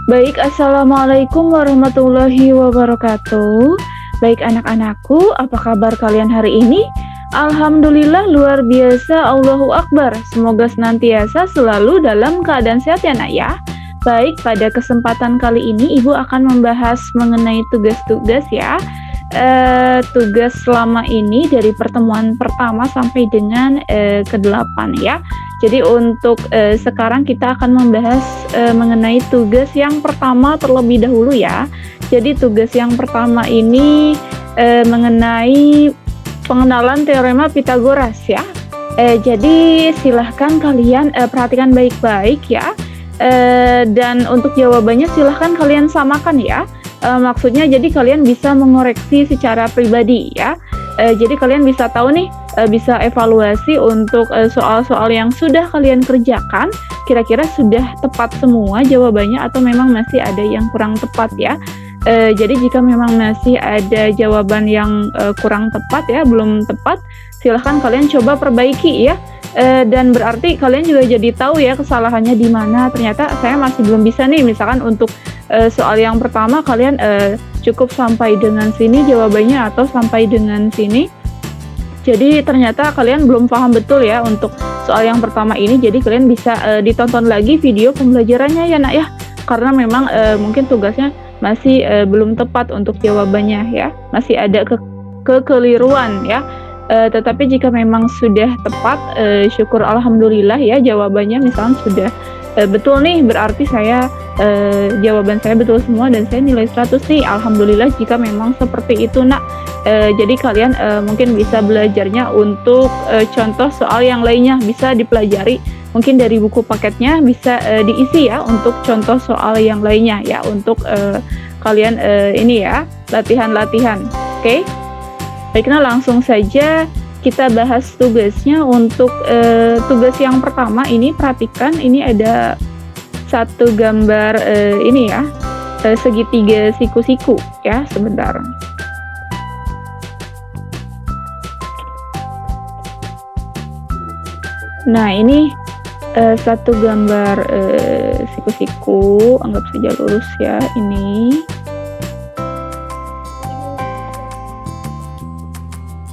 Baik, assalamualaikum warahmatullahi wabarakatuh. Baik anak-anakku, apa kabar kalian hari ini? Alhamdulillah luar biasa, Allahu Akbar. Semoga senantiasa selalu dalam keadaan sehat ya nak ya. Baik, pada kesempatan kali ini Ibu akan membahas mengenai tugas-tugas ya. Tugas selama ini dari pertemuan pertama sampai dengan ke-8 ya. Jadi untuk sekarang kita akan membahas mengenai tugas yang pertama terlebih dahulu ya. Jadi tugas yang pertama ini mengenai pengenalan teorema Pitagoras ya. Jadi silahkan kalian perhatikan baik-baik ya. Dan untuk jawabannya silahkan kalian samakan ya. Maksudnya jadi kalian bisa mengoreksi secara pribadi ya. Jadi kalian bisa tahu nih, bisa evaluasi untuk soal-soal yang sudah kalian kerjakan, kira-kira sudah tepat semua jawabannya atau memang masih ada yang kurang tepat ya. Jadi jika memang masih ada jawaban yang kurang tepat ya, belum tepat, silahkan kalian coba perbaiki ya. Dan berarti kalian juga jadi tahu ya kesalahannya di mana. Ternyata saya masih belum bisa nih, misalkan untuk soal yang pertama kalian cukup sampai dengan sini jawabannya atau sampai dengan sini. Jadi ternyata kalian belum paham betul ya untuk soal yang pertama ini. Jadi kalian bisa ditonton lagi video pembelajarannya ya nak ya. Karena memang mungkin tugasnya masih belum tepat untuk jawabannya ya. Masih ada kekeliruan ya. Tetapi jika memang sudah tepat, syukur alhamdulillah ya jawabannya misalnya sudah betul nih, berarti saya jawaban saya betul semua dan saya nilai 100 nih. Alhamdulillah jika memang seperti itu nak. Jadi kalian mungkin bisa belajarnya untuk contoh soal yang lainnya bisa dipelajari. Mungkin dari buku paketnya bisa diisi ya untuk contoh soal yang lainnya ya untuk kalian ini ya latihan-latihan. Oke? Baiklah langsung saja kita bahas tugasnya. Untuk tugas yang pertama ini perhatikan, ini ada satu gambar ini ya, segitiga siku-siku ya, sebentar. Nah ini satu gambar siku-siku, anggap saja lurus ya ini.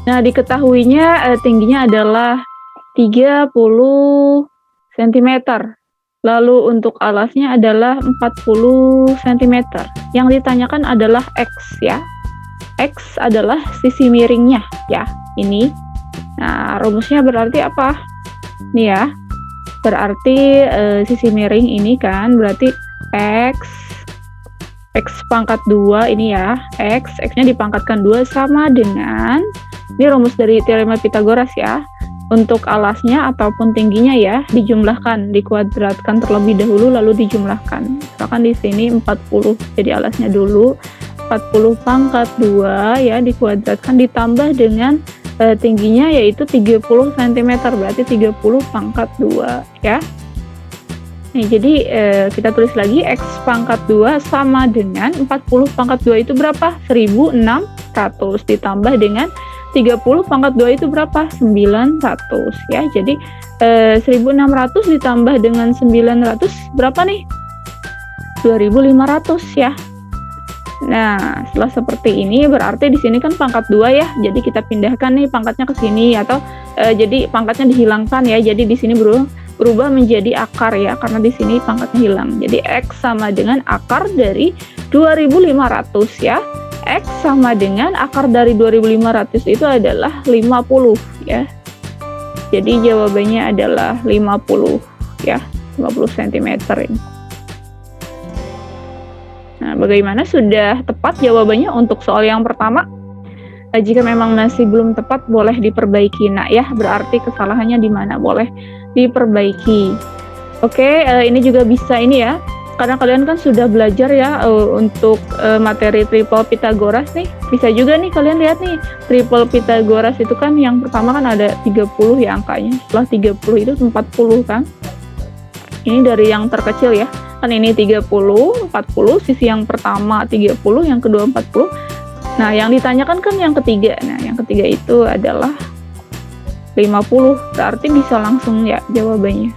Nah, diketahuinya tingginya adalah 30 cm. Lalu untuk alasnya adalah 40 cm. Yang ditanyakan adalah X ya. X adalah sisi miringnya ya, ini. Nah, rumusnya berarti apa? Nih ya. Berarti sisi miring ini kan berarti X pangkat 2 ini ya. X-nya dipangkatkan 2 sama dengan, ini rumus dari teorema Pitagoras ya. Untuk alasnya ataupun tingginya ya dijumlahkan, dikuadratkan terlebih dahulu lalu dijumlahkan. Misalkan di sini 40, jadi alasnya dulu 40 pangkat 2 ya dikuadratkan ditambah dengan tingginya yaitu 30 cm, berarti 30 pangkat 2 ya. Nih, jadi kita tulis lagi X pangkat 2 sama dengan 40 pangkat 2 itu berapa? 1600 ditambah dengan 30 pangkat 2 itu berapa? 900 ya. Jadi 1600 ditambah dengan 900 berapa nih? 2500 ya. Nah, setelah seperti ini berarti di sini kan pangkat 2 ya. Jadi kita pindahkan nih pangkatnya ke sini atau jadi pangkatnya dihilangkan ya. Jadi di sini berubah menjadi akar ya karena di sini pangkatnya hilang. Jadi X sama dengan akar dari 2500 ya. X sama dengan akar dari 2500 itu adalah 50 ya. Jadi jawabannya adalah 50 ya, 50 cm ini. Nah, bagaimana, sudah tepat jawabannya untuk soal yang pertama? Jika memang masih belum tepat boleh diperbaiki nak ya, berarti kesalahannya di mana, boleh diperbaiki. Oke, ini juga bisa ini ya. Karena kalian kan sudah belajar ya untuk materi triple Pitagoras nih. Bisa juga nih kalian lihat nih, triple Pitagoras itu kan yang pertama kan ada 30 ya angkanya. Setelah 30 itu 40 kan. Ini dari yang terkecil ya. Kan ini 30, 40, sisi yang pertama 30, yang kedua 40. Nah, yang ditanyakan kan yang ketiga. Nah, yang ketiga itu adalah 50. Berarti bisa langsung ya jawabannya.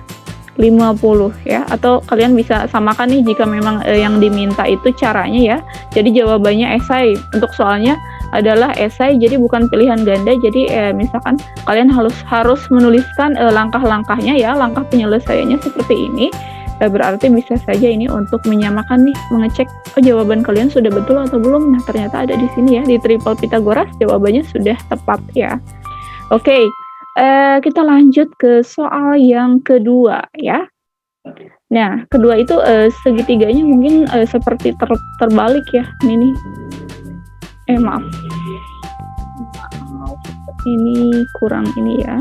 50 ya, atau kalian bisa samakan nih jika memang yang diminta itu caranya ya. Jadi jawabannya esai. Untuk soalnya adalah esai, jadi bukan pilihan ganda. Jadi misalkan kalian harus menuliskan langkah-langkahnya ya, langkah penyelesaiannya seperti ini. Berarti bisa saja ini untuk menyamakan nih, mengecek jawaban kalian sudah betul atau belum. Nah, ternyata ada di sini ya, di triple Pythagoras jawabannya sudah tepat ya. Oke, kita lanjut ke soal yang kedua ya. Nah, kedua itu segitiganya mungkin seperti terbalik ya. Ini nih. Maaf. Ini kurang ini ya.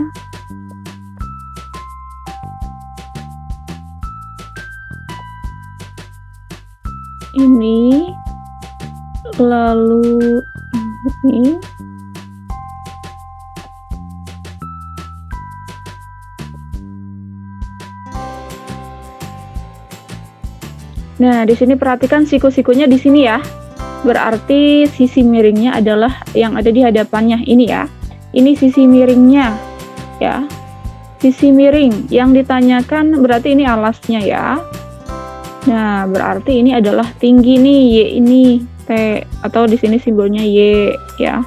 Ini lalu ini. Nah, di sini perhatikan siku-sikunya di sini ya. Berarti sisi miringnya adalah yang ada di hadapannya ini ya. Ini sisi miringnya ya. Sisi miring yang ditanyakan berarti ini alasnya ya. Nah, berarti ini adalah tinggi nih, Y ini, T, atau di sini simbolnya Y, ya.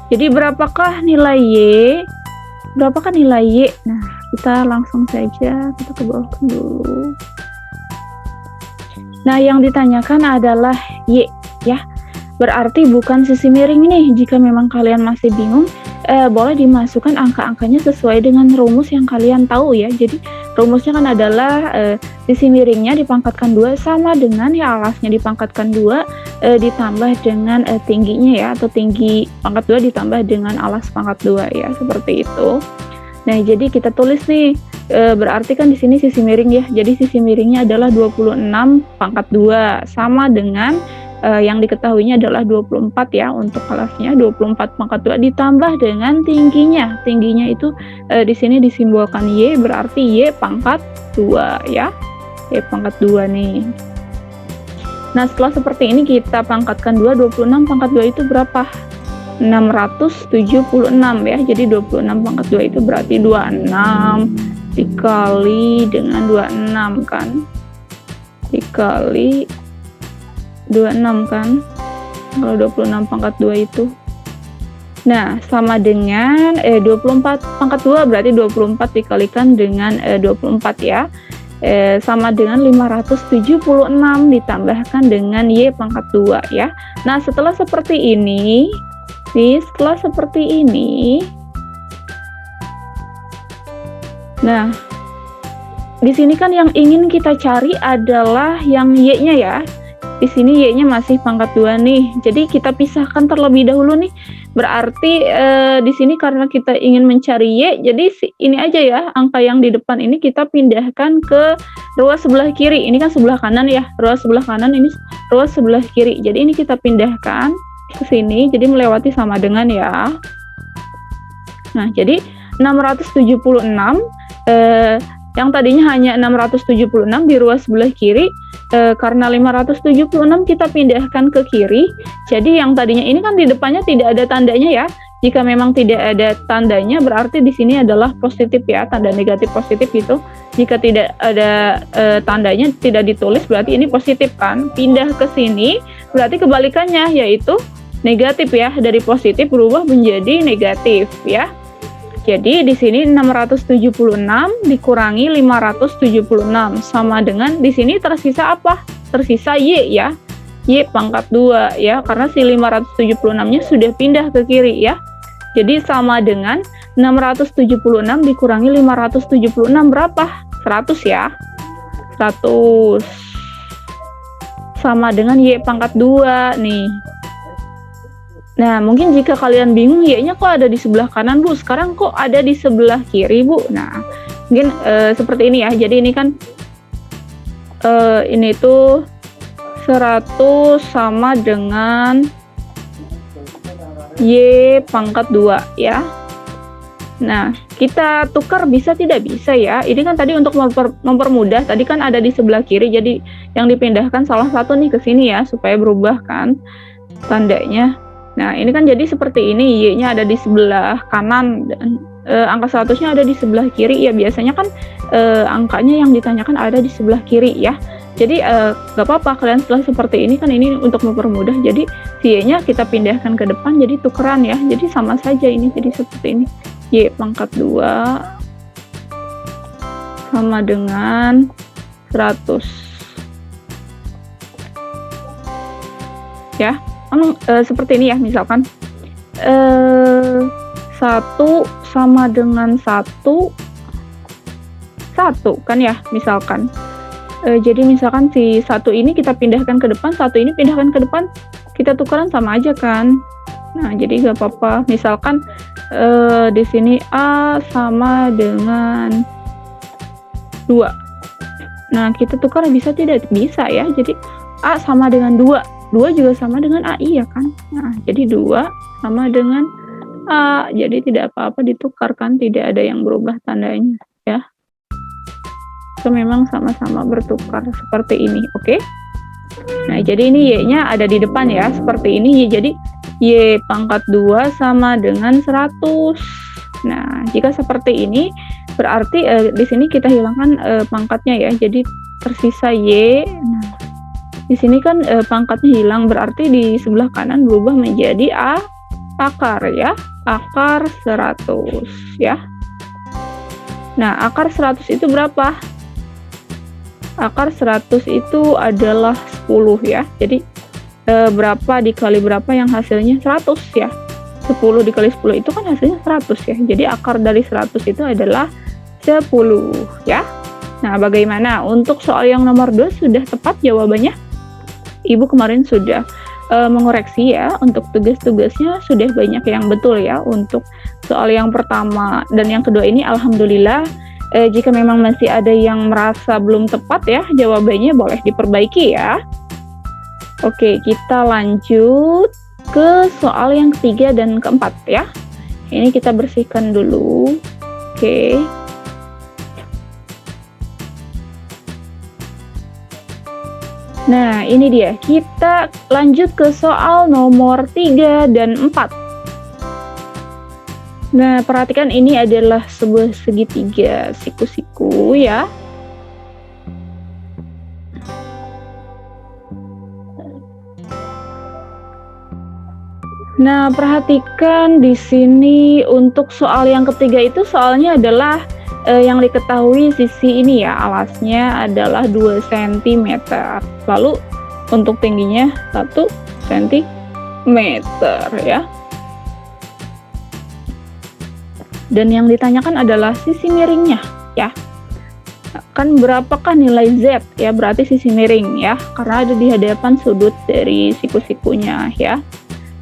Jadi, berapakah nilai Y? Berapakah nilai Y? Nah, kita langsung saja, kita ke bawah dulu. Nah, yang ditanyakan adalah Y, ya. Berarti bukan sisi miring nih. Jika memang kalian masih bingung, boleh dimasukkan angka-angkanya sesuai dengan rumus yang kalian tahu ya. Jadi rumusnya kan adalah sisi miringnya dipangkatkan 2 sama dengan ya alasnya dipangkatkan 2 ditambah dengan tingginya ya, atau tinggi pangkat 2 ditambah dengan alas pangkat 2 ya, seperti itu. Nah, jadi kita tulis nih, berarti kan di sini sisi miring ya. Jadi sisi miringnya adalah 26 pangkat 2 sama dengan yang diketahuinya adalah 24 ya untuk alasnya, 24 pangkat 2 ditambah dengan tingginya. Tingginya itu di sini disimbolkan Y, berarti Y pangkat 2 ya. Y pangkat 2 nih. Nah, setelah seperti ini kita pangkatkan 2, 26 pangkat 2 itu berapa? 676 ya. Jadi 26 pangkat 2 itu berarti 26 dikali dengan 26 kan. Dikali 26 kan, kalau 26 pangkat 2 itu. Nah, sama dengan 24 pangkat 2 berarti 24 dikalikan dengan 24 ya. Sama dengan 576 ditambahkan dengan Y pangkat 2 ya. Nah, setelah seperti ini, nah, di sini kan yang ingin kita cari adalah yang Y-nya ya. Di sini Y-nya masih pangkat 2 nih. Jadi kita pisahkan terlebih dahulu nih. Berarti di sini karena kita ingin mencari Y, jadi ini aja ya, angka yang di depan ini kita pindahkan ke ruas sebelah kiri. Ini kan sebelah kanan ya. Ruas sebelah kanan, ini ruas sebelah kiri. Jadi ini kita pindahkan ke sini, jadi melewati sama dengan ya. Nah, jadi 676 yang tadinya hanya 676 di ruas sebelah kiri, karena 576 kita pindahkan ke kiri, jadi yang tadinya ini kan di depannya tidak ada tandanya ya. Jika memang tidak ada tandanya, berarti di sini adalah positif ya, tanda negatif positif itu. Jika tidak ada tandanya, tidak ditulis, berarti ini positif kan. Pindah ke sini, berarti kebalikannya, yaitu negatif ya, dari positif berubah menjadi negatif ya. Jadi di sini 676 dikurangi 576 sama dengan di sini tersisa apa? Tersisa Y ya. Y pangkat 2 ya, karena si 576-nya sudah pindah ke kiri ya. Jadi sama dengan 676 dikurangi 576 berapa? 100 ya. 100 sama dengan Y pangkat 2 nih. Nah, mungkin jika kalian bingung, Y-nya kok ada di sebelah kanan, Bu? Sekarang kok ada di sebelah kiri, Bu? Nah, mungkin seperti ini ya. Jadi ini kan ini tuh 100 sama dengan Y pangkat 2 ya. Nah, kita tukar bisa tidak bisa ya. Ini kan tadi untuk mempermudah, tadi kan ada di sebelah kiri, jadi yang dipindahkan salah satu nih ke sini ya, supaya berubah kan tandanya. Nah, ini kan jadi seperti ini, Y-nya ada di sebelah kanan dan angka 100-nya ada di sebelah kiri, ya biasanya kan angkanya yang ditanyakan ada di sebelah kiri ya. Jadi nggak apa-apa kalian setelah seperti ini, kan ini untuk mempermudah, jadi Y-nya kita pindahkan ke depan jadi tukeran ya, jadi sama saja ini, jadi seperti ini, Y pangkat 2 sama dengan 100 ya. Seperti ini ya, misalkan 1 sama dengan 1 kan ya, misalkan. Jadi misalkan si 1 ini kita pindahkan ke depan, 1 ini pindahkan ke depan, kita tukeran sama aja kan. Nah, jadi nggak apa-apa. Misalkan di sini A sama dengan 2. Nah, kita tukar bisa tidak? Bisa ya. Jadi A sama dengan 2. 2 juga sama dengan AI ya kan. Nah, jadi 2 sama dengan A. Jadi tidak apa-apa ditukarkan, tidak ada yang berubah tandanya ya. Itu memang sama-sama bertukar seperti ini, oke? Nah, jadi ini Y-nya ada di depan ya, seperti ini. Jadi Y pangkat 2 sama dengan 100. Nah, jika seperti ini berarti di sini kita hilangkan pangkatnya ya. Jadi tersisa Y. Nah, di sini kan pangkatnya hilang, berarti di sebelah kanan berubah menjadi akar ya. Akar 100 ya. Nah, akar 100 itu berapa? Akar 100 itu adalah 10 ya. Jadi berapa dikali berapa yang hasilnya 100 ya. 10 dikali 10 itu kan hasilnya 100 ya. Jadi akar dari 100 itu adalah 10 ya. Nah, bagaimana? Untuk soal yang nomor 2 sudah tepat jawabannya? Ibu kemarin sudah mengoreksi ya. Untuk tugas-tugasnya sudah banyak yang betul ya. Untuk soal yang pertama dan yang kedua ini alhamdulillah. Jika memang masih ada yang merasa belum tepat ya jawabannya, boleh diperbaiki ya. Oke, kita lanjut ke soal yang ketiga dan keempat ya. Ini kita bersihkan dulu. Oke. Nah, ini dia. Kita lanjut ke soal nomor 3 dan 4. Nah, perhatikan ini adalah sebuah segitiga siku-siku ya. Nah, perhatikan di sini untuk soal yang ketiga itu soalnya adalah yang diketahui sisi ini ya, alasnya adalah 2 cm. Lalu untuk tingginya 1 cm ya. Dan yang ditanyakan adalah sisi miringnya ya. Kan berapakah nilai Z ya, berarti sisi miring ya, karena ada di hadapan sudut dari siku-sikunya ya.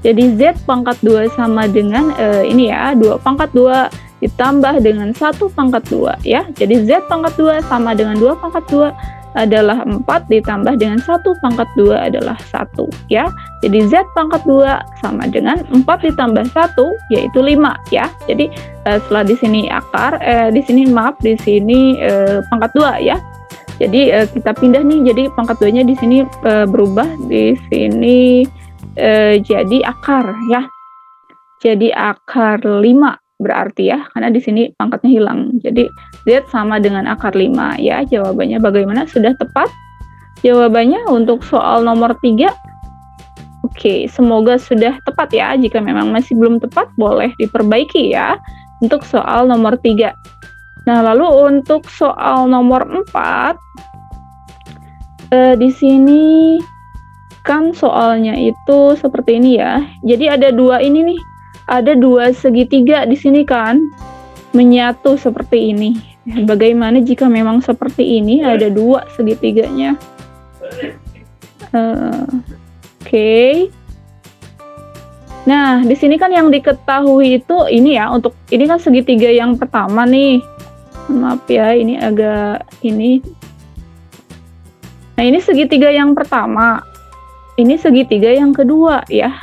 Jadi Z pangkat 2 sama dengan ini ya, 2 pangkat 2 ditambah dengan 1 pangkat 2 ya. Jadi Z pangkat 2 sama dengan 2 pangkat 2 adalah 4 ditambah dengan 1 pangkat 2 adalah 1 ya. Jadi Z pangkat 2 sama dengan 4 ditambah 1 yaitu 5 ya. Jadi setelah di sini akar di sini pangkat 2 ya. Jadi kita pindah nih, jadi pangkat 2-nya di sini berubah di sini jadi akar ya. Jadi akar 5 berarti ya, karena di sini pangkatnya hilang. Jadi Z sama dengan akar 5 ya. Jawabannya bagaimana? Sudah tepat jawabannya untuk soal nomor 3? Oke, semoga sudah tepat ya. Jika memang masih belum tepat, boleh diperbaiki ya untuk soal nomor 3. Nah, lalu untuk soal nomor 4 di sini kan soalnya itu seperti ini ya. Jadi ada 2 ini nih. Ada 2 segitiga di sini kan, menyatu seperti ini. Bagaimana jika memang seperti ini, ada 2 segitiganya? Oke. Nah, di sini kan yang diketahui itu ini ya, untuk ini kan segitiga yang pertama nih. Maaf ya, ini agak ini. Nah, ini segitiga yang pertama. Ini segitiga yang kedua ya.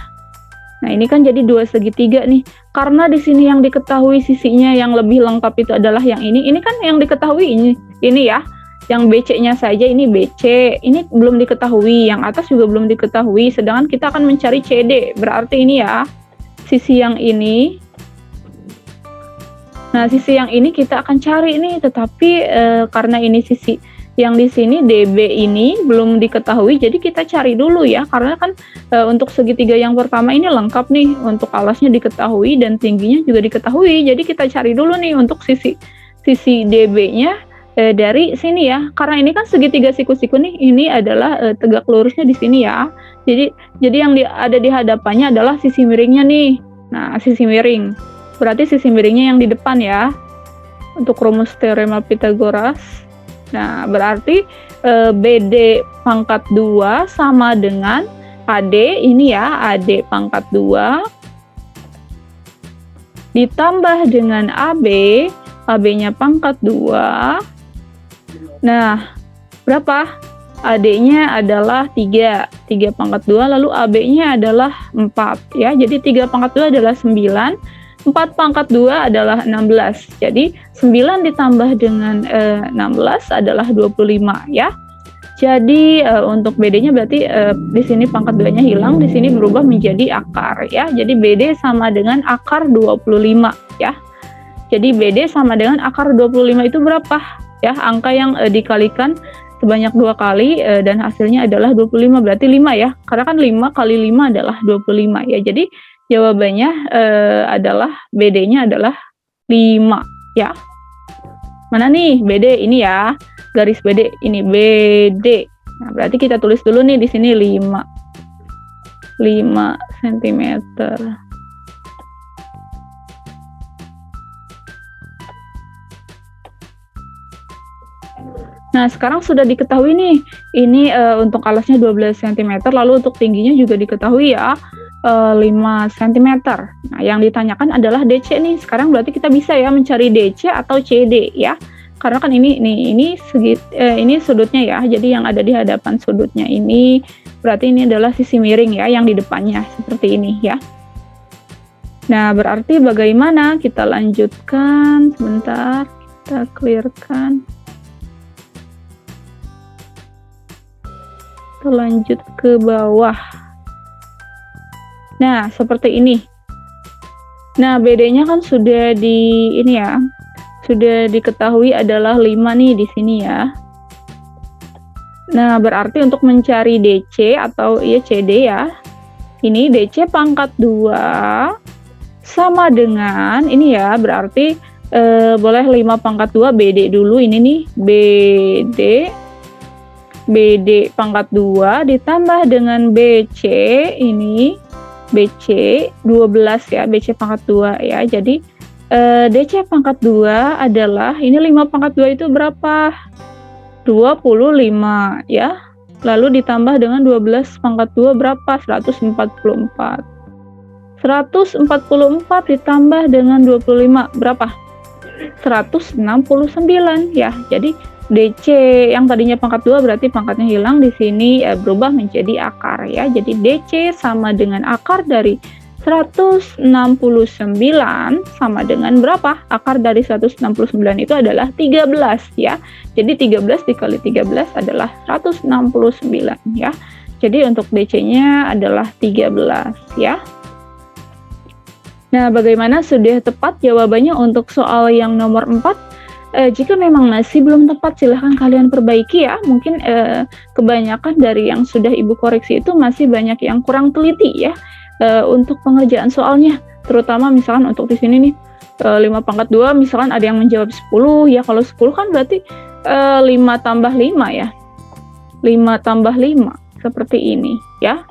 Nah, ini kan jadi 2 segitiga nih. Karena di sini yang diketahui sisinya yang lebih lengkap itu adalah yang ini. Ini kan yang diketahui ini ya. Yang BC-nya saja ini BC. Ini belum diketahui, yang atas juga belum diketahui. Sedangkan kita akan mencari CD. Berarti ini ya, sisi yang ini Nah, sisi yang ini kita akan cari nih, tetapi, karena ini sisi yang di sini DB ini belum diketahui, jadi kita cari dulu ya, karena kan, untuk segitiga yang pertama ini lengkap nih, untuk alasnya diketahui dan tingginya juga diketahui. Jadi kita cari dulu nih untuk sisi DB-nya, dari sini ya, karena ini kan segitiga siku-siku nih, ini adalah, tegak lurusnya di sini ya. Jadi yang ada di hadapannya adalah sisi miringnya nih. Nah, sisi miring. Berarti sisi miringnya yang di depan ya, untuk rumus teorema Pythagoras. Nah, berarti, BD pangkat 2 sama dengan AD, ini ya, AD pangkat 2, ditambah dengan AB, AB-nya pangkat 2. Nah, berapa? AD-nya adalah 3 pangkat 2, lalu AB-nya adalah 4 ya. Jadi 3 pangkat 2 adalah 9, 4 pangkat 2 adalah 16. Jadi 9 ditambah dengan 16 adalah 25 ya. Jadi untuk BD-nya berarti di sini pangkat 2-nya hilang, di sini berubah menjadi akar ya. Jadi BD sama dengan akar 25 ya. Jadi BD sama dengan akar 25 itu berapa? Ya, angka yang dikalikan sebanyak 2 kali dan hasilnya adalah 25, berarti 5 ya. Karena kan 5 kali 5 adalah 25 ya. Jadi jawabannya adalah BD-nya adalah 5 ya. Mana nih BD? Ini ya, garis BD ini BD. Nah, berarti kita tulis dulu nih di sini 5 cm. Nah, sekarang sudah diketahui nih, ini untuk alasnya 12 cm, lalu untuk tingginya juga diketahui ya, 5 cm. Nah, yang ditanyakan adalah DC nih. Sekarang berarti kita bisa ya mencari DC atau CD ya. Karena kan ini sudutnya ya. Jadi yang ada di hadapan sudutnya ini berarti ini adalah sisi miring ya yang di depannya seperti ini ya. Nah, berarti bagaimana? Kita lanjutkan sebentar, kita clearkan. Lanjut ke bawah. Nah, seperti ini. Nah, BD-nya kan sudah sudah diketahui adalah 5 nih di sini ya. Nah, berarti untuk mencari DC atau CD ya. Ini DC pangkat 2 sama dengan ini ya, berarti boleh 5 pangkat 2 BD dulu ini nih, BD pangkat 2 ditambah dengan BC, ini BC 12 ya, BC pangkat 2 ya. Jadi DC pangkat 2 adalah, ini 5 pangkat 2 itu berapa? 25 ya. Lalu ditambah dengan 12 pangkat 2 berapa? 144. 144 ditambah dengan 25 berapa? 169 ya. Jadi DC yang tadinya pangkat 2 berarti pangkatnya hilang, di sini berubah menjadi akar ya. Jadi DC sama dengan akar dari 169 sama dengan berapa? Akar dari 169 itu adalah 13 ya. Jadi 13 dikali 13 adalah 169 ya. Jadi untuk DC-nya adalah 13 ya. Nah, bagaimana, sudah tepat jawabannya untuk soal yang nomor 4? Jika memang masih belum tepat, silahkan kalian perbaiki ya. Mungkin kebanyakan dari yang sudah Ibu koreksi itu masih banyak yang kurang teliti ya untuk pengerjaan soalnya. Terutama misalkan untuk di sini nih 5 pangkat 2, misalkan ada yang menjawab 10 ya. Kalau 10 kan berarti 5 tambah 5 ya. 5 tambah 5 seperti ini ya.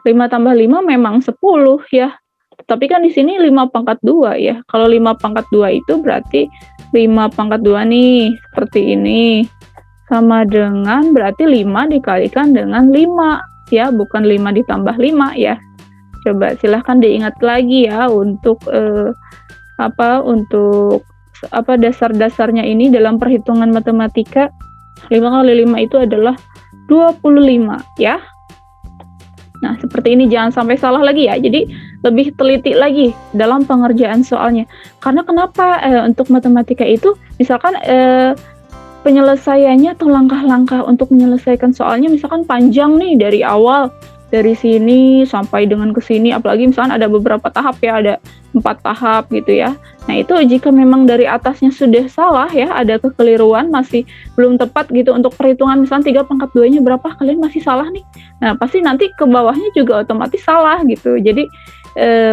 5 tambah 5 memang 10 ya. Tapi kan di sini 5 pangkat 2 ya. Kalau 5 pangkat 2 itu berarti 5 pangkat 2 nih, seperti ini. Sama dengan berarti 5 dikalikan dengan 5 ya, bukan 5 ditambah 5 ya. Coba silahkan diingat lagi ya untuk dasar-dasarnya ini dalam perhitungan matematika. 5 kali 5 itu adalah 25 ya. Nah, seperti ini, jangan sampai salah lagi ya. Jadi lebih teliti lagi dalam pengerjaan soalnya. Karena kenapa untuk matematika itu misalkan penyelesaiannya atau langkah-langkah untuk menyelesaikan soalnya misalkan panjang nih dari awal dari sini sampai dengan ke sini, apalagi misalkan ada beberapa tahap ya, ada 4 tahap gitu ya. Nah itu jika memang dari atasnya sudah salah ya, ada kekeliruan, masih belum tepat gitu untuk perhitungan misalnya 3/2-nya berapa, kalian masih salah nih. Nah pasti nanti ke bawahnya juga otomatis salah gitu. Jadi,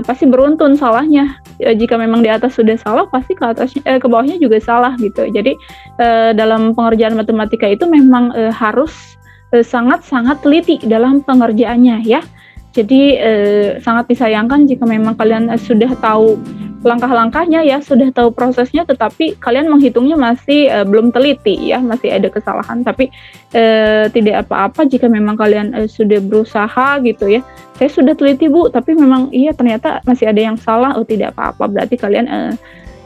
pasti beruntun salahnya. Jika memang di atas sudah salah, pasti ke bawahnya juga salah gitu. Jadi, dalam pengerjaan matematika itu memang, harus, sangat-sangat teliti dalam pengerjaannya ya. Jadi, sangat disayangkan jika memang kalian, sudah tahu langkah-langkahnya ya, sudah tahu prosesnya, tetapi kalian menghitungnya masih, belum teliti ya, masih ada kesalahan. Tapi, tidak apa-apa jika memang kalian, sudah berusaha gitu ya, "Saya sudah teliti Bu, tapi memang iya ternyata masih ada yang salah." Oh tidak apa-apa, berarti kalian,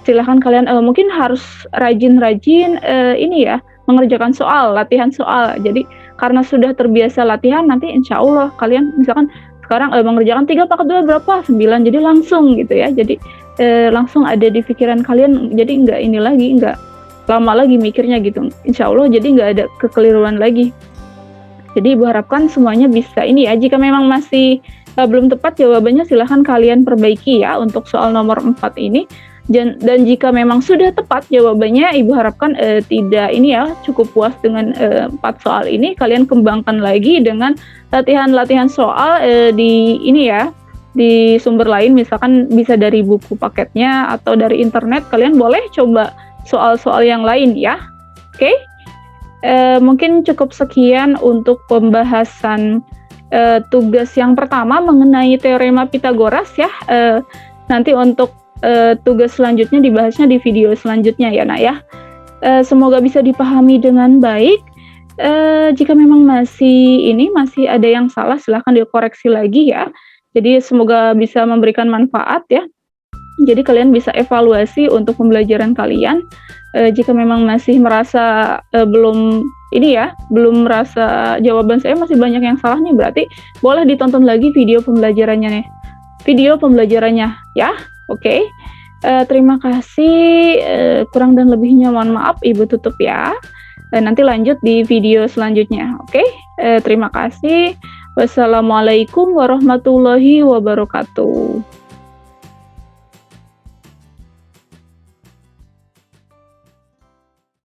silahkan kalian, mungkin harus rajin-rajin, ini ya, mengerjakan soal, latihan soal. Jadi karena sudah terbiasa latihan, nanti insya Allah kalian misalkan sekarang, mengerjakan 3/2 berapa? 9, jadi langsung gitu ya. Jadi, langsung ada di pikiran kalian, jadi nggak ini lagi, nggak lama lagi mikirnya gitu. Insya Allah jadi nggak ada kekeliruan lagi. Jadi Ibu harapkan semuanya bisa ini ya, jika memang masih, belum tepat jawabannya silahkan kalian perbaiki ya untuk soal nomor 4 ini. Dan jika memang sudah tepat jawabannya, Ibu harapkan, tidak ini ya, cukup puas dengan, 4 soal ini, kalian kembangkan lagi dengan latihan-latihan soal, di ini ya, di sumber lain, misalkan bisa dari buku paketnya atau dari internet, kalian boleh coba soal-soal yang lain ya, oke? Mungkin cukup sekian untuk pembahasan, tugas yang pertama mengenai teorema Pythagoras ya, nanti untuk, tugas selanjutnya dibahasnya di video selanjutnya ya, Nak, ya. Semoga bisa dipahami dengan baik, jika memang masih ada yang salah silahkan dikoreksi lagi ya. Jadi semoga bisa memberikan manfaat ya. Jadi kalian bisa evaluasi untuk pembelajaran kalian, jika memang masih merasa, belum merasa jawaban saya masih banyak yang salah nih, berarti boleh ditonton lagi video pembelajarannya ya, oke. Terima kasih, kurang dan lebihnya mohon maaf, Ibu tutup ya. Nanti lanjut di video selanjutnya, oke. Terima kasih. Wassalamualaikum warahmatullahi wabarakatuh.